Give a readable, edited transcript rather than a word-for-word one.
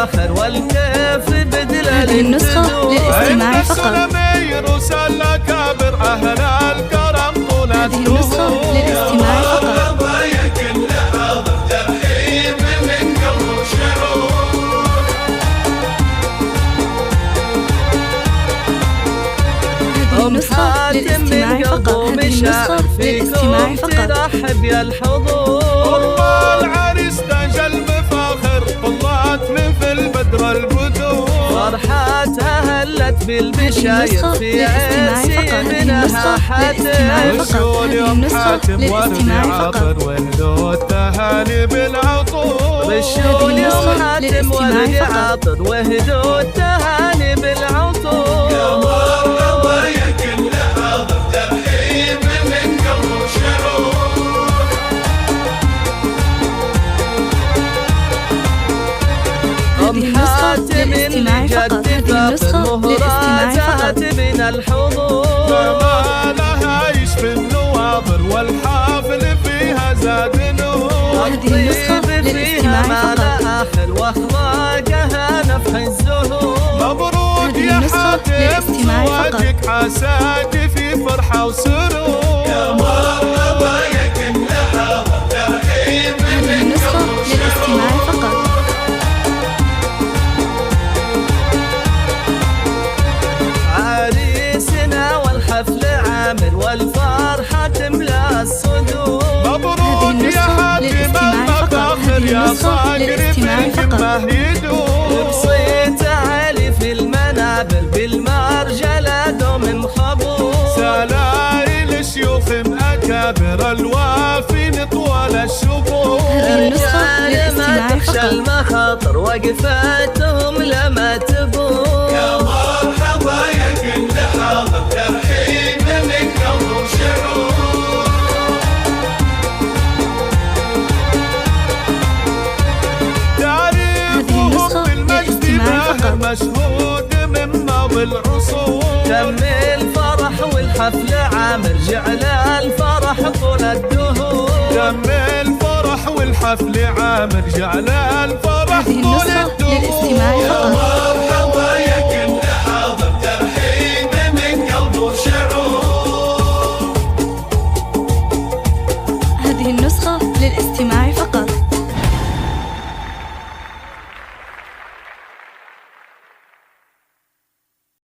الآخر والكيف بدل هذه النسخة للاستماع فقط. الأمير وسل أكابر أهل الكرم طول هذه النسخة للاستماع فقط. حاتم من قلبه مشاعر فيكم ترحب يا الحضور. العريس تاج المفاخر طلعت من في البدر البدور. فرحاتها هلت بالمشايخ في عرسي منها حاتم. وشو اليوم حاتم ورد عاطر وهدوا التهاني بالعطور. وشو اليوم حاتم ورد عاطر وهدوا التهاني بالعطور. حاتم جد فاطر مهراتات من الحضور. جمالها يشفي النواظر والحافل فيها زاد نور. الطيب فيها ما لا آخر واخلاقها نفح الزهور. مبروك يا حاتم زواجك عساك في فرحة وسرور. يا مرحبا يا كل حاضر ترحيب من قلب شعور. والحفل عامر والفرحة تملى الصدور. مبروك يا حاتم المفاخر يا صاقر في الجمة يدور. بصيت عالي في المنابر بالمرجلة دوم خبور. سلايل شيوخ أكابر الوافين طوال الشهور. رجال ما تخشى المخاطر وقفتهم لما تبور. يا مرحبا يا كل حاضر ترحيب من قلب شعور. تعريفهم بالمجد باهر مشهود من ماضي العصور. تم الفرح والحفل عامر جعل الفرح طول الدهور. تم الفرح والحفل عامر جعل الفرح طول الدهور. يا مرحبا يا كل حاضر ترحيب من قلب شعور. هذه النسخة للاستماع فقط.